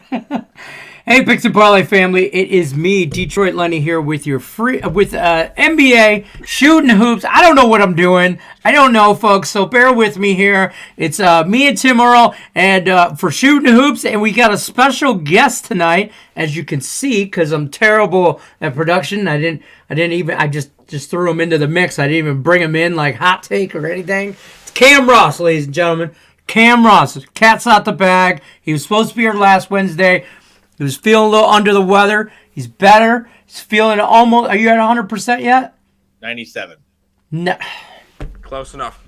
Hey, Picks Parlay family, it is me, Detroit Lenny, here with your NBA Shootin Hoops. I don't know what I'm doing. I don't know, folks, so bear with me here. It's me and Tim Earl, and for Shootin Hoops, and we got a special guest tonight, as you can see, because I'm terrible at production. I just threw him into the mix. I didn't even bring him in like hot take or anything. It's Cam Ross, ladies and gentlemen. Cam Ross. Cat's out the bag. He was supposed to be here last Wednesday. He was feeling a little under the weather. He's better. He's feeling almost... Are you at 100% yet? 97. No. Close enough.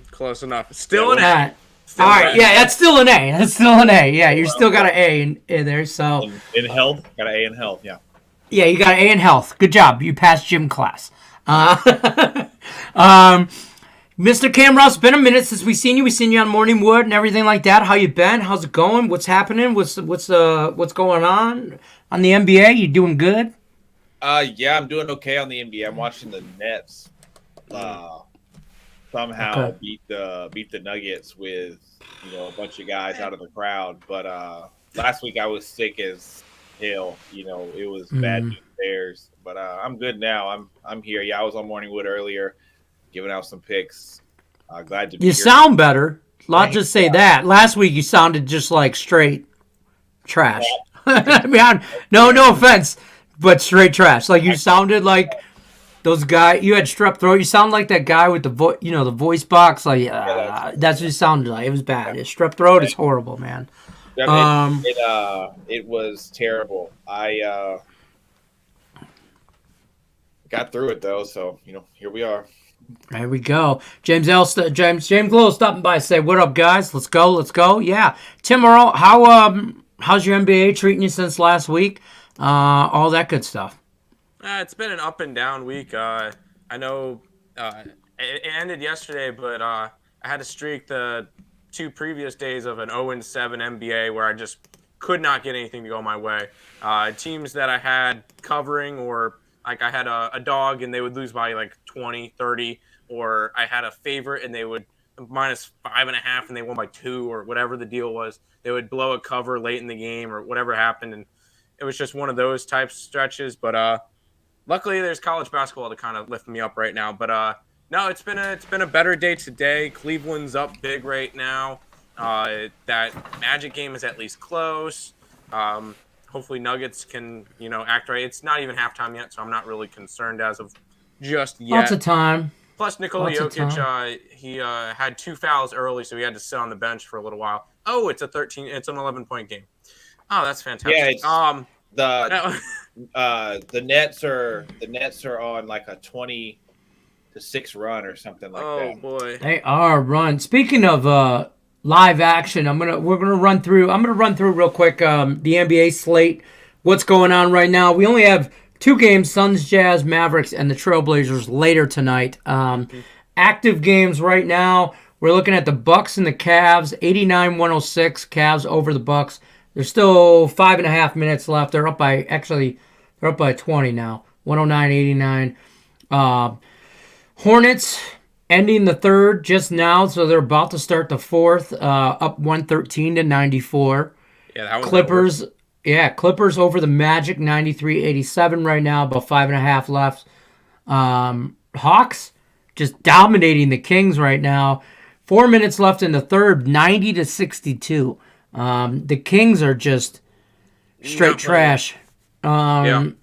Still an A. All right. Yeah, that's still an A. Yeah, you still got an A in there. So in health, got an A in health. Yeah. Yeah, you got an A in health. Good job. You passed gym class. Mr. Cam Ross, it's been a minute since we seen you. We seen you on Morning Wood and everything like that. How you been? How's it going? What's happening? What's going on the NBA? You doing good? Yeah, I'm doing okay on the NBA. I'm watching the Nets somehow beat the Nuggets with a bunch of guys out of the crowd. But last week I was sick as hell. It was bad news bears. But I'm good now. I'm here. Yeah, I was on Morning Wood earlier, giving out some picks. Glad to be here. You sound better. I'll just say that. Last week you sounded just like straight trash. I mean, no offense, but straight trash. Like you sounded like those guys. You had strep throat. You sound like that guy with the the voice box. Like that's what you sounded like. It was bad. Strep throat is horrible, man. It was terrible. I got through it though, so here we are. There we go. James Glow stopping by to say, what up, guys? Let's go. Yeah. Tim Earl, how's your NBA treating you since last week? All that good stuff. It's been an up and down week. I know it ended yesterday, but I had to streak the 2 previous days of an 0-7 NBA where I just could not get anything to go my way. Teams that I had covering, or like I had a dog and they would lose by like 20, 30, or I had a favorite and they would minus 5.5 and they won by 2, or whatever the deal was. They would blow a cover late in the game or whatever happened, and it was just one of those types of stretches. But luckily there's college basketball to kind of lift me up right now. But no, it's been a better day today. Cleveland's up big right now. That Magic game is at least close. Hopefully Nuggets can, act right. It's not even halftime yet, so I'm not really concerned as of just yet. Lots of time. Plus, Nikola Jokic, he had 2 fouls early, so he had to sit on the bench for a little while. Oh, it's an 11-point game. Oh, that's fantastic. Yeah, the Nets are on like a 20-6 run or something like that. Oh boy, they are run. Speaking of live action, I'm gonna run through real quick the NBA slate. What's going on right now? We only have 2 games: Suns, Jazz, Mavericks, and the Trailblazers later tonight. Active games right now. We're looking at the Bucks and the Cavs. 89-106. Cavs over the Bucks. There's still 5.5 minutes left. They're up by 20 now. 109-89. Hornets ending the third just now, so they're about to start the fourth, up 113-94. Yeah, that was Clippers. Yeah, Clippers over the Magic, 93-87 right now, about 5.5 left. Hawks just dominating the Kings right now. 4 minutes left in the third, 90-62. The Kings are just straight trash. Nothing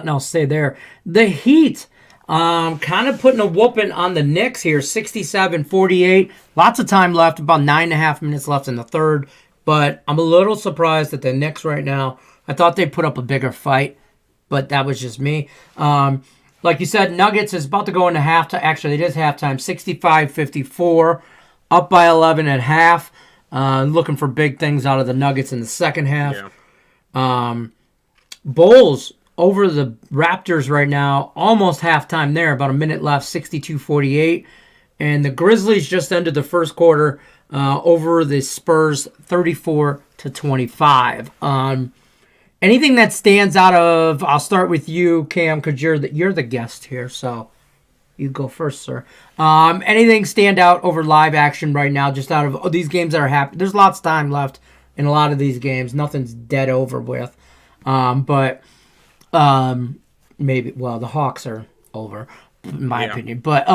else to say there. The Heat. Kind of putting a whooping on the Knicks here, 67-48. Lots of time left, about 9.5 minutes left in the third. But I'm a little surprised at the Knicks right now. I thought they'd put up a bigger fight, but that was just me. Like you said, Nuggets is about to go into halftime. Actually, it is halftime, 65-54, up by 11 at half. Looking for big things out of the Nuggets in the second half. Yeah. Bulls over the Raptors right now, almost halftime there, about a minute left, 62-48. And the Grizzlies just ended the first quarter over the Spurs, 34-25. Anything that stands out of, I'll start with you, Cam, because you're the guest here, so you go first, sir. Anything stand out over live action right now, just out of these games that are happening? There's lots of time left in a lot of these games. Nothing's dead over with. But maybe, well, the Hawks are over, in my opinion. But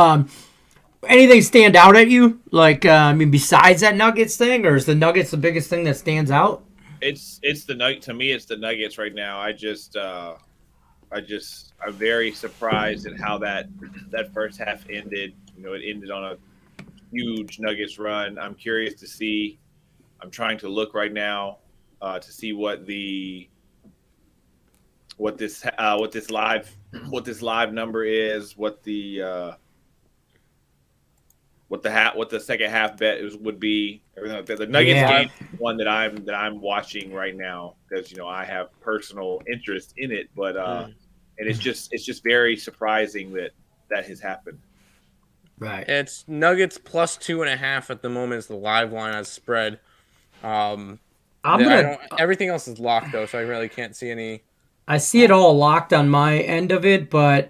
anything stand out at you? Like, besides that Nuggets thing, or is the Nuggets the biggest thing that stands out? It's the Nugget. To me, it's the Nuggets right now. I'm very surprised at how that first half ended. It ended on a huge Nuggets run. I'm curious to see. I'm trying to look right now to see what this live number is, what the second half bet would be. Everything like that. The Nuggets game is one that I'm watching right now because I have personal interest in it, but and it's just very surprising that has happened. Right. It's Nuggets plus 2.5 at the moment is the live line as spread. Everything else is locked though, so I really can't see any. I see it all locked on my end of it, but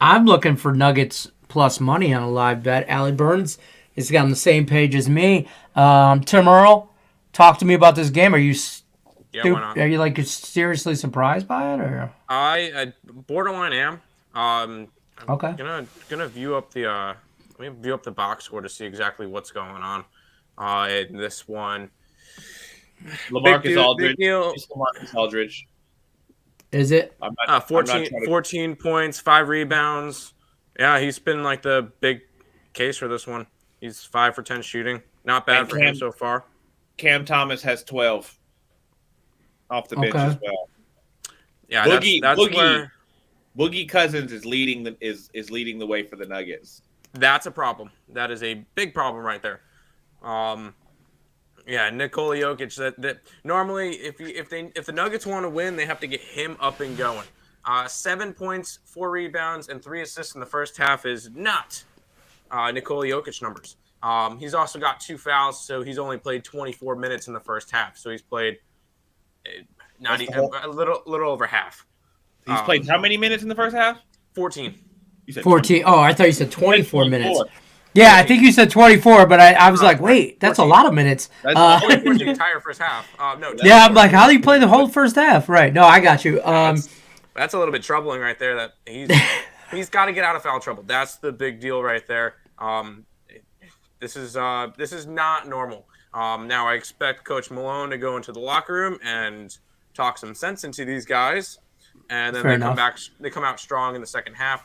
I'm looking for Nuggets plus money on a live bet. Allie Burns is on the same page as me. Tim Earl, talk to me about this game. Are you why not? Are you like seriously surprised by it, or? I borderline am. Okay. Gonna view up the let me view up the box score to see exactly what's going on in this one. LaMarcus Aldridge. It's LaMarcus Aldridge. Is it? 14 points, 5 rebounds. Yeah, he's been like the big case for this one. He's 5 for 10 shooting. Not bad for him so far. Cam Thomas has 12 off the bench as well. Yeah, that's where Boogie Cousins is leading the way for the Nuggets. That's a problem. That is a big problem right there. Nikola Jokic. That normally, if the Nuggets want to win, they have to get him up and going. 7 points, 4 rebounds, and 3 assists in the first half is not Nikola Jokic numbers. He's also got 2 fouls, so he's only played 24 minutes in the first half. So he's played a little over half. He's played how many minutes in the first half? 14. You said 14. Oh, I thought you said 24 minutes. Yeah, I think you said 24, but I was like, wait, that's 14. A lot of minutes. That's the entire first half. Yeah, I'm like, how do you play the whole first half? Right. No, I got you. That's a little bit troubling right there. That he's got to get out of foul trouble. That's the big deal right there. This is not normal. Now I expect Coach Malone to go into the locker room and talk some sense into these guys, and then they come out strong in the second half.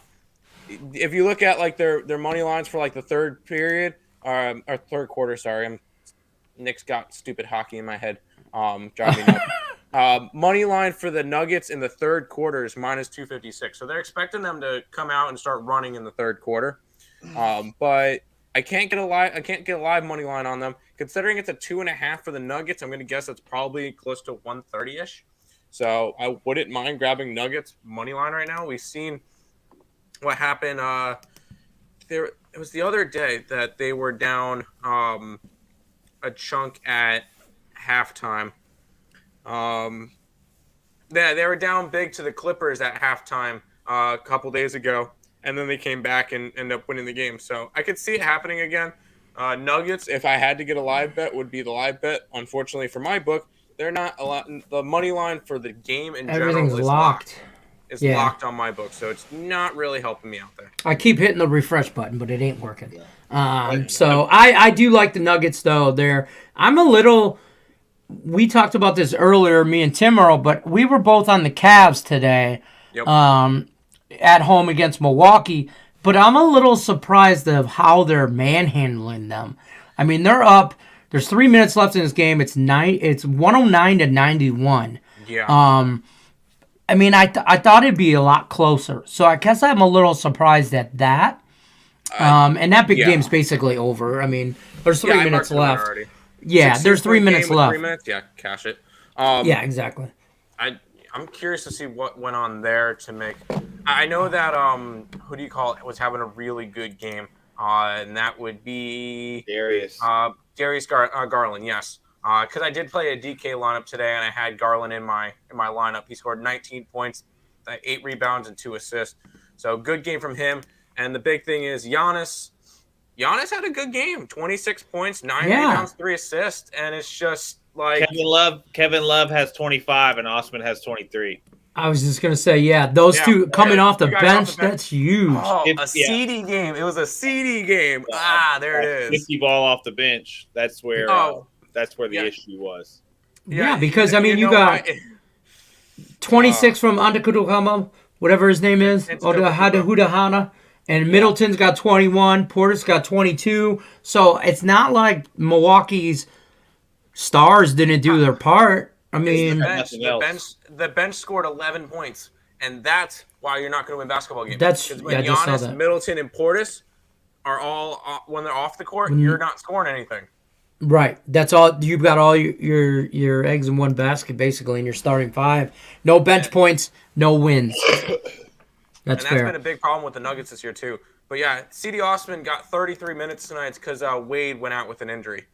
If you look at like their money lines for like the third period or third quarter, sorry, Nick's got stupid hockey in my head, driving me nuts. Money line for the Nuggets in the third quarter is minus 256, so they're expecting them to come out and start running in the third quarter. But I can't get a live money line on them. Considering it's a 2.5 for the Nuggets, I'm going to guess it's probably close to 130-ish. So I wouldn't mind grabbing Nuggets money line right now. We've seen what happened. It was the other day that they were down a chunk at halftime. They were down big to the Clippers at halftime a couple days ago, and then they came back and ended up winning the game. So I could see it happening again. Nuggets, if I had to get a live bet, would be the live bet. Unfortunately for my book, they're not a lot. The money line for the game in general is locked. It's locked on my book, so it's not really helping me out there. I keep hitting the refresh button, but it ain't working. So I do like the Nuggets, though. I'm a little... We talked about this earlier, me and Tim Earl, but we were both on the Cavs today at home against Milwaukee, but I'm a little surprised of how they're manhandling them. I mean, they're up. There's 3 minutes left in this game. It's 109 to 91. Yeah. I mean, I thought it'd be a lot closer. So I guess I'm a little surprised at that. And that big game's basically over. I mean, there's 3 minutes left. Yeah, there's 3 minutes left. 3 minutes? Yeah, cash it. Yeah, exactly. I'm curious to see what went on there to make... I know that, was having a really good game. And that would be... Darius. Darius Garland, yes. Because I did play a DK lineup today, and I had Garland in my lineup. He scored 19 points, 8 rebounds, and 2 assists. So good game from him. And the big thing is Giannis Giannis had a good game. 26 points, 9 Yeah. rebounds, 3 assists, and it's just like Kevin Love has 25 and Osman has 23. I was just gonna say, yeah, those two coming off the you guys bench, that's huge. Oh, a CD game. It was a CD game. There it is. 50 ball off the bench. That's where the issue was. Yeah, because I mean, you got 26 from Antetokounmpo, whatever his name is, Hudahana, and Middleton's got 21. Portis got 22. So it's not like Milwaukee's stars didn't do their part. I mean, the bench scored 11 points, and that's why you're not going to win basketball games. That's when Giannis, Middleton, and Portis are all when they're off the court, you're not scoring anything. Right. That's all. You've got all your eggs in one basket, basically, in your starting five. No bench points, no wins. That's fair. Been a big problem with the Nuggets this year, too. But, yeah, C.D. Osman got 33 minutes tonight because Wade went out with an injury.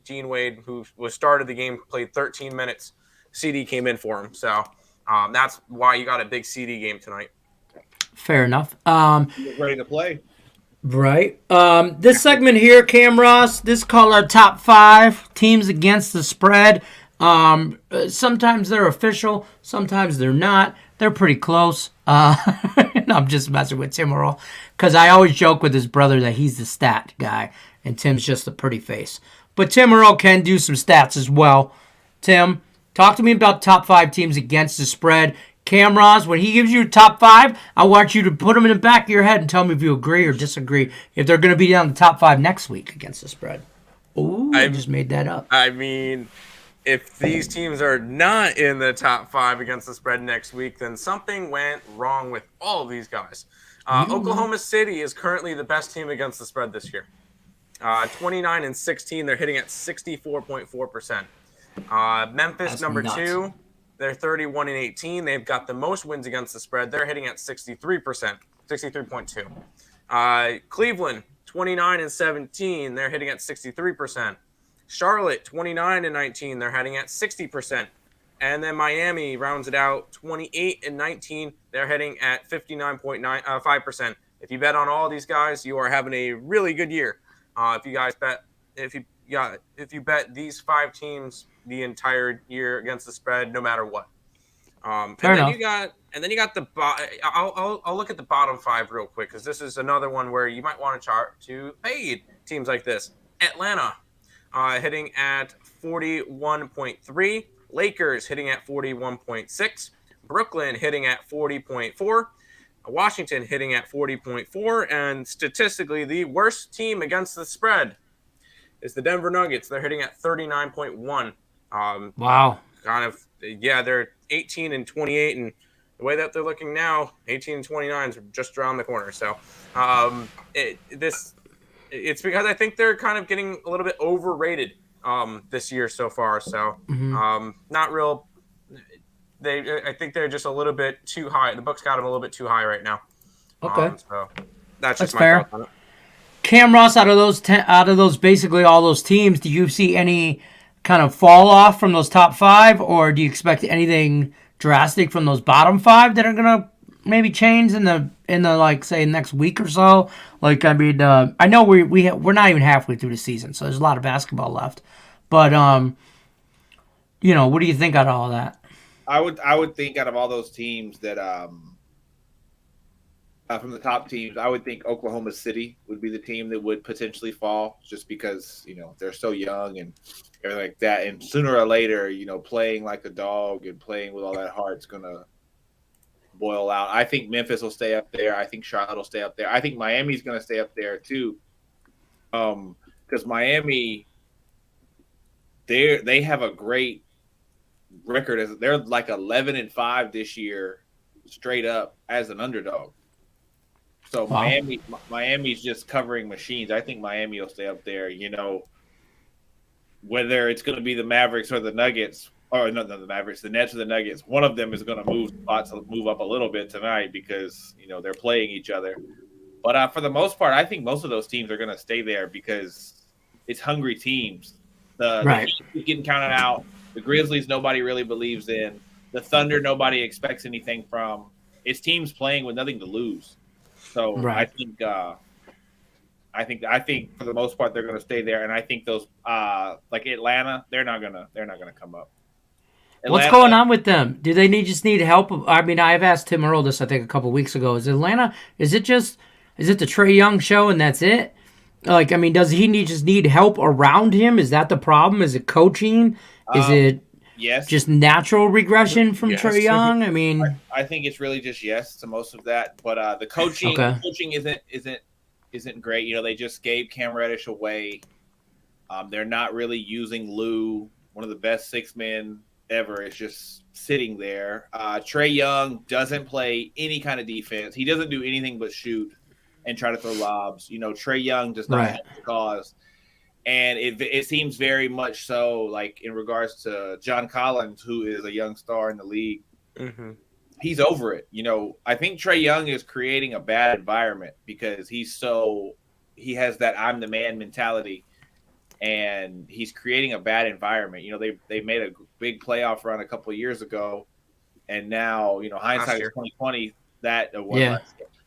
Gene Wade, who was started the game, played 13 minutes. CD came in for him. So that's why you got a big CD game tonight. Fair enough. Ready to play. Right. This segment here, Cam Ross, this is called our top 5 teams against the spread. Sometimes they're official. Sometimes they're not. They're pretty close. I'm just messing with Tim Earl because I always joke with his brother that he's the stat guy and Tim's just a pretty face. But Tim Earl can do some stats as well. Tim, talk to me about top 5 teams against the spread. Cam Ross, when he gives you a top 5, I want you to put them in the back of your head and tell me if you agree or disagree if they're going to be down the top 5 next week against the spread. Ooh, I just made that up. I mean, if these teams are not in the top 5 against the spread next week, then something went wrong with all of these guys. Oklahoma City is currently the best team against the spread this year. 29-16, they're hitting at 64.4%. Memphis, That's number nuts. 2, they're 31-18. They've got the most wins against the spread. They're hitting at 63%, 63.2. Cleveland, 29-17, they're hitting at 63%. Charlotte, 29-19, they're heading at 60%. And then Miami rounds it out, 28-19, they're heading at 59.5%. If you bet on all these guys, you are having a really good year. If you bet these 5 teams the entire year against the spread, no matter what. Fair enough. And then you got the I'll look at the bottom 5 real quick because this is another one where you might want to chart to fade teams like this. Atlanta hitting at 41.3, Lakers hitting at 41.6, Brooklyn hitting at 40.4. Washington hitting at 40.4, and statistically the worst team against the spread is the Denver Nuggets. They're hitting at 39.1. Wow. They're 18-28, and the way that they're looking now, 18-29 is just around the corner. So it's because I think they're kind of getting a little bit overrated this year so far. So not real. I think they're just a little bit too high. The book's got them a little bit too high right now. Okay, so that's just my fair. thoughts on it. Cam Ross, out of those basically all those teams, do you see any kind of fall off from those top 5, or do you expect anything drastic from those bottom 5 that are gonna maybe change in the like say next week or so? Like I mean, I know we're not even halfway through the season, so there's a lot of basketball left. But what do you think out of all that? I would think out of all those teams that from the top teams, I would think Oklahoma City would be the team that would potentially fall just because, they're so young and everything like that. And sooner or later, playing like a dog and playing with all that heart's going to boil out. I think Memphis will stay up there. I think Charlotte will stay up there. I think Miami's going to stay up there too. Because Miami, they have a great record. They're like 11-5 this year straight up as an underdog. So wow. Miami's just covering machines. I think Miami will stay up there. Whether it's going to be the Mavericks or the Nuggets, or not the Mavericks, the Nets or the Nuggets, one of them is going to move up a little bit tonight because they're playing each other. But for the most part, I think most of those teams are going to stay there because it's hungry teams. The Heat getting counted out. The Grizzlies, nobody really believes in. The Thunder, nobody expects anything from. It's teams playing with nothing to lose. So I I think for the most part they're going to stay there, and I think those like Atlanta, they're not gonna come up. What's going on with them? Do they just need help? I mean, I've asked Tim Earl this, I think, a couple weeks ago. Is it the Trae Young show and that's it? Like, I mean, does he just need help around him? Is that the problem? Is it coaching? Is it just natural regression from Trae Young? I mean, I think it's really just yes to most of that. But the coaching isn't great. You know, they just gave Cam Reddish away. They're not really using Lou, one of the best 6 men ever, is just sitting there. Trae Young doesn't play any kind of defense. He doesn't do anything but shoot and try to throw lobs. You know, Trae Young does not help the cause. And it seems very much so, like, in regards to John Collins, who is a young star in the league. Mm-hmm. He's over it. You know, I think Trae Young is creating a bad environment because he has that I'm the man mentality. And he's creating a bad environment. You know, they made a big playoff run a couple of years ago, and now, you know, hindsight is 2020.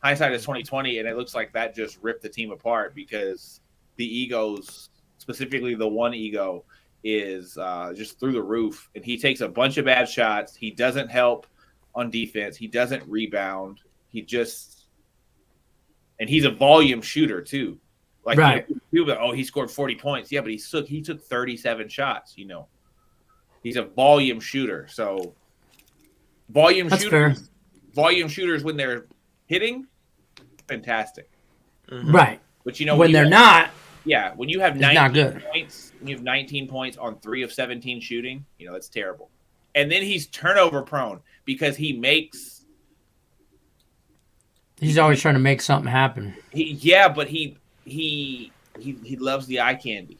Hindsight is 2020, and it looks like that just ripped the team apart because the egos, specifically the one ego, is just through the roof. And he takes a bunch of bad shots. He doesn't help on defense. He doesn't rebound. And he's a volume shooter too. Like, people go, oh, he scored 40 points. Yeah, but he took 37 shots, you know. He's a volume shooter. So volume shooters when they're hitting, fantastic. Mm-hmm. Right. But you know when they're not, when you have 19 points, when you have 19 points on 3 of 17 shooting, you know, that's terrible. And then he's turnover prone because he's always trying to make something happen. But he loves the eye candy.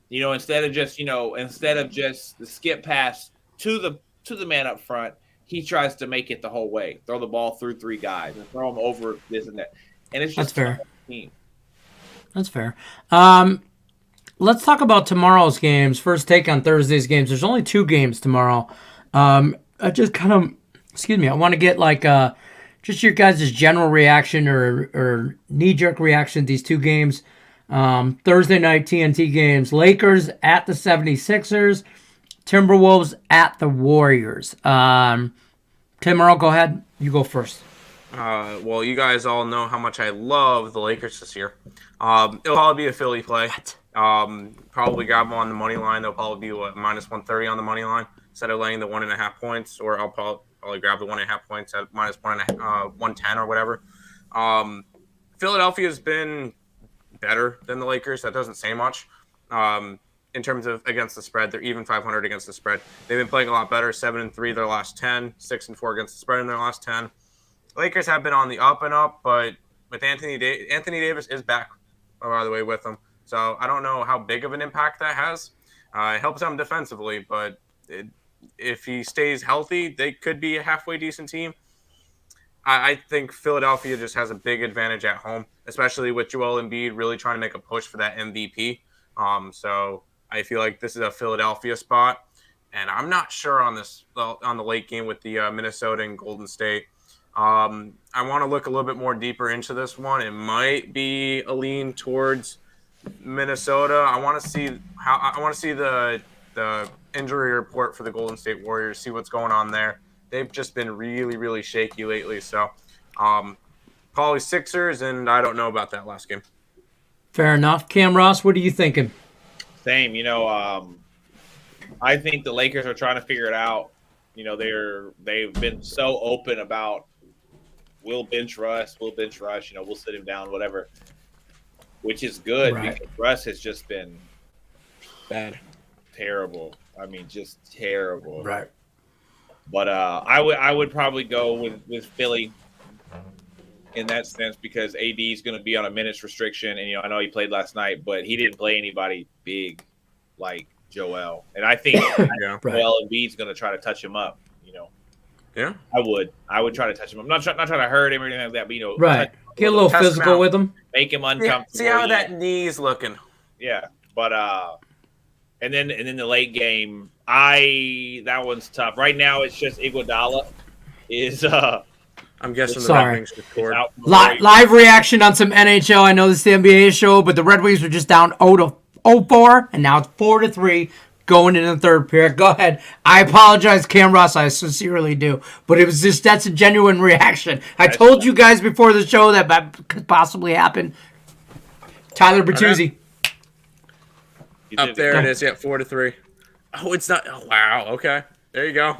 You know, instead of just the skip pass to the man up front, he tries to make it the whole way. Throw the ball through 3 guys and throw them over this and that. And it's just fair. Team. That's fair. Let's talk about tomorrow's games. First take on Thursday's games. There's only 2 games tomorrow. I just kind of, I want to get like just your guys' general reaction or knee-jerk reaction to these 2 games. Thursday night TNT games. Lakers at the 76ers. Timberwolves at the Warriors. Tim Earl, go ahead. You go first. Well, you guys all know how much I love the Lakers this year. It'll probably be a Philly play. Probably grab them on the money line. They'll probably be minus 130 on the money line instead of laying the 1.5 points, or I'll probably grab the 1.5 points at minus 110 or whatever. Philadelphia has been better than the Lakers. That doesn't say much. In terms of against the spread, they're even 500 against the spread. They've been playing a lot better. 7-3 their last 10, 6-4 against the spread in their last 10. Lakers have been on the up and up, but with Anthony Davis is back, by the way, with them. So I don't know how big of an impact that has. It helps them defensively, but if he stays healthy, they could be a halfway decent team. I think Philadelphia just has a big advantage at home, especially with Joel Embiid really trying to make a push for that MVP. So I feel like this is a Philadelphia spot, and I'm not sure on the late game with the Minnesota and Golden State. I want to look a little bit more deeper into this one. It might be a lean towards Minnesota. I want to see the injury report for the Golden State Warriors, see what's going on there. They've just been really, really shaky lately. So probably Sixers, and I don't know about that last game. Fair enough. Cam Ross, what are you thinking? Same. You know, I think the Lakers are trying to figure it out. You know, they've been so open about we'll bench Russ. You know, we'll sit him down, whatever, which is good because Russ has just been bad, terrible. I mean, just terrible. Right. But I would probably go with Philly in that sense because AD is going to be on a minutes restriction, and you know I know he played last night, but he didn't play anybody big like Joel, and I think Joel Embiid's going to try to touch him up. You know, I would try to touch him. I'm not trying to hurt him or anything like that, but you know, get a little physical with him, make him uncomfortable. See how that knee's looking. Yeah, but and then the late game, that one's tough. Right now, it's just Iguodala is I'm guessing the Sorry. Red Wings scored. Live reaction on some NHL. I know this is the NBA show, but the Red Wings were just down 0-4, and now it's 4-3 going into the third period. Go ahead. I apologize, Cam Ross. I sincerely do. But it was just, that's a genuine reaction. I told you guys before the show that could possibly happen. Tyler Bertuzzi. Up there it is. Yeah, 4-3. Oh, it's not. Oh, wow. Okay. There you go.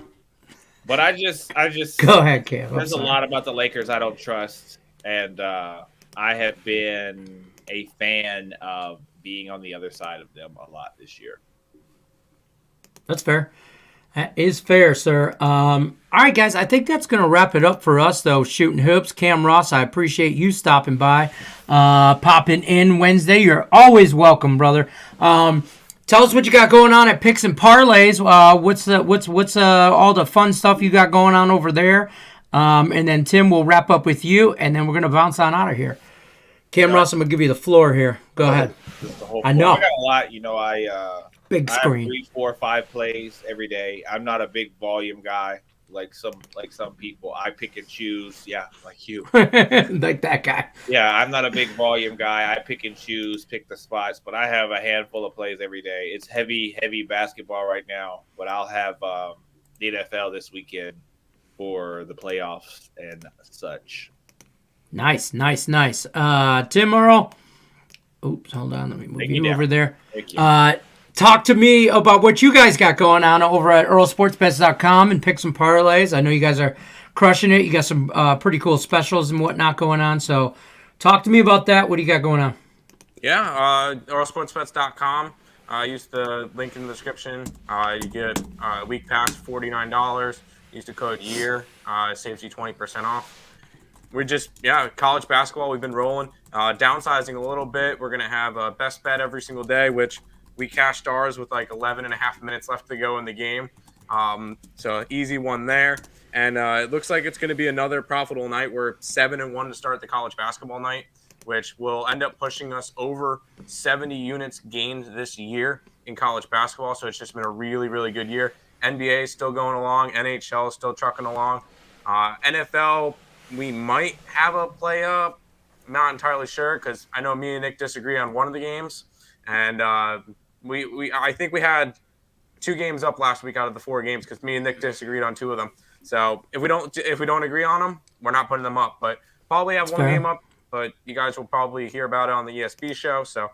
But I just Go ahead, Cam. There's a lot about the Lakers I don't trust, and I have been a fan of being on the other side of them a lot this year. That's fair. That is fair, sir. All right, guys. I think that's going to wrap it up for us, though. Shooting Hoops. Cam Ross, I appreciate you stopping by, popping in Wednesday. You're always welcome, brother. Tell us what you got going on at Picks and Parlays. What's all the fun stuff you got going on over there? And then Tim will wrap up with you, and then we're going to bounce on out of here. Cam Ross, I'm going to give you the floor here. Go ahead. I know. I got a lot. You know, Big screen. I have 3, 4, 5 plays every day. I'm not a big volume guy like some people. I pick and choose. Yeah, like you. Like that guy. Yeah, I'm not a big volume guy. I pick and choose, pick the spots, but I have a handful of plays every day. It's heavy basketball right now, but I'll have the NFL this weekend for the playoffs and such. Nice. Tim Earl. Oops, hold on. Let me move you over there. Thank you. Talk to me about what you guys got going on over at earlsportsbets.com and Picks and Parlays. I know you guys are crushing it. You got some pretty cool specials and whatnot going on. So talk to me about that. What do you got going on? Yeah, earlsportsbets.com. Use the link in the description. You get a week pass, $49. Use the code YEAR. It saves you 20% off. We're just, college basketball. We've been rolling. Downsizing a little bit. We're going to have a best bet every single day, which we cashed ours with like 11 and a half minutes left to go in the game. So easy one there. And it looks like it's going to be another profitable night. We're 7-1 to start the college basketball night, which will end up pushing us over 70 units gained this year in college basketball. So it's just been a really, really good year. NBA is still going along. NHL is still trucking along. NFL, we might have a play up. I'm not entirely sure because I know me and Nick disagree on one of the games. And I think we had 2 games up last week out of the 4 games because me and Nick disagreed on 2 of them. So if we don't agree on them, we're not putting them up. But probably have one game up. But you guys will probably hear about it on the ESB show. So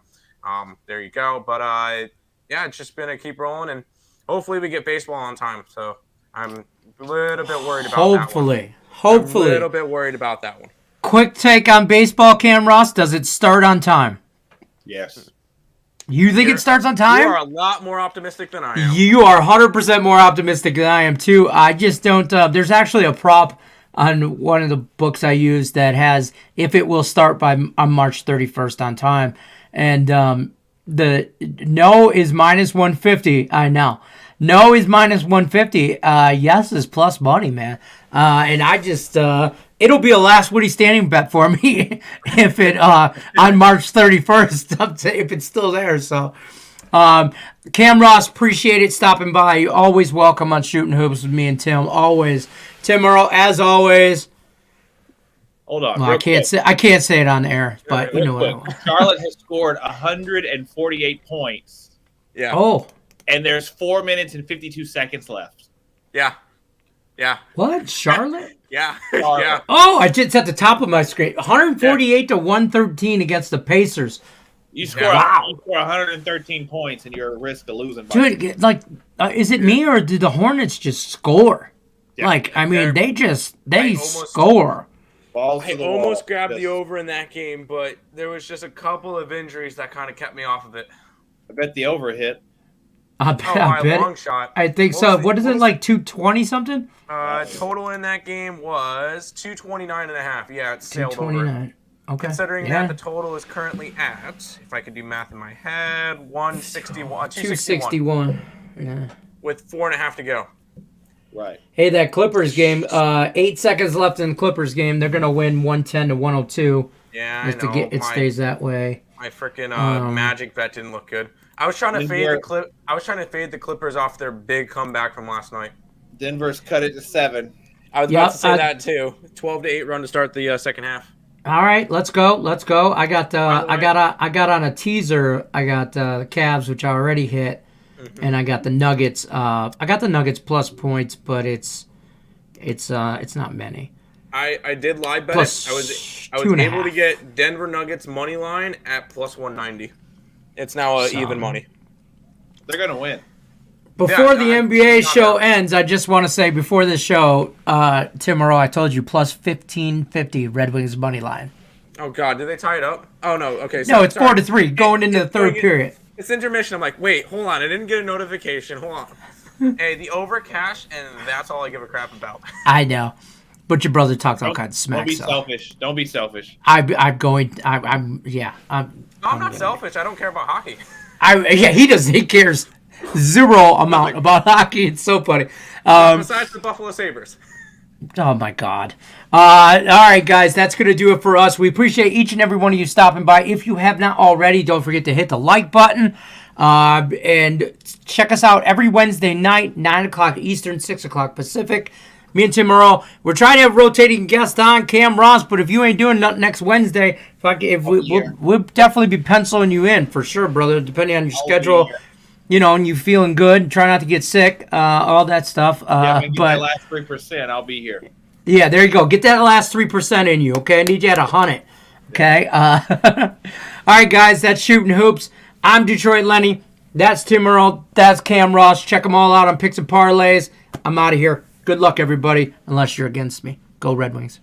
there you go. But it's just been a keep rolling, and hopefully we get baseball on time. So I'm a little bit worried about that one. Hopefully. I'm a little bit worried about that one. Quick take on baseball, Cam Ross. Does it start on time? Yes. You think it starts on time? You are a lot more optimistic than I am. You are 100% more optimistic than I am, too. I just don't... there's actually a prop on one of the books I use that has if it will start on March 31st on time. And the no is minus 150. I know. No is minus 150. Yes is plus money, man. And I just... it'll be a last Woodie standing bet for me if it on March 31st, if it's still there. So, Cam Ross, appreciate it stopping by. You're always welcome on Shooting Hoops with me and Tim. Always, Tim Earl, as always. Hold on, well, I can't say it on the air, but you know what I want. Charlotte has scored 148 points. Yeah. Oh. And there's 4 minutes and 52 seconds left. Yeah. What? Charlotte? Yeah. Oh, it's at the top of my screen. 148 to 113 against the Pacers. You score 113 points, and you're at risk of losing. Dude, is it me or did the Hornets just score? Yeah. They score. I almost grabbed the over in that game, but there was just a couple of injuries that kind of kept me off of it. I bet the over hit. I bet long shot. I think so. What is it, like 220 something? Total in that game was 229.5. Yeah, it sailed 229. over. Okay. Considering that the total is currently at, if I could do math in my head, 161. 261. Yeah. With 4.5 to go. Right. Hey, that Clippers game, 8 seconds left in the Clippers game. They're going to win 110 to 102. Yeah, I know. It stays that way. My freaking Magic bet didn't look good. I was trying to fade the Clippers off their big comeback from last night. Denver's cut it to 7. I was about to say that too. 12-8 run to start the second half. All right, let's go. I got on a teaser. I got the Cavs, which I already hit, and I got the Nuggets. I got the Nuggets plus points, but it's not many. I did live bet Plus it. I was able to get Denver Nuggets money line at plus 190. It's now even money. They're gonna win. Before the NBA show ends, I just want to say before this show, Tim Moreau, I told you plus 1550 Red Wings money line. Oh God, did they tie it up? Oh no, okay. No, it's 4-3 going into the third period. It's intermission. I'm like, wait, hold on, I didn't get a notification. Hold on. Hey, the over cash, and that's all I give a crap about. I know, but your brother talks all kinds of smack. Don't be selfish. Don't be selfish. I'm not selfish. I don't care about hockey. He doesn't. He cares zero amount about hockey. It's so funny. Besides the Buffalo Sabres. Oh, my God. All right, guys, that's going to do it for us. We appreciate each and every one of you stopping by. If you have not already, don't forget to hit the like button. And check us out every Wednesday night, 9 o'clock Eastern, 6 o'clock Pacific. Me and Tim Moreau, we're trying to have rotating guests on, Cam Ross, but if you ain't doing nothing next Wednesday, we'll definitely be penciling you in for sure, brother, depending on your schedule. You know, and you feeling good, try not to get sick, all that stuff. But that last 3%, I'll be here. Yeah, there you go. Get that last 3% in you, okay? I need you at 100, okay? All right, guys, that's Shootin Hoops. I'm Detroit Lenny. That's Tim Moreau. That's Cam Ross. Check them all out on Picks and Parlays. I'm out of here. Good luck, everybody, unless you're against me. Go Red Wings.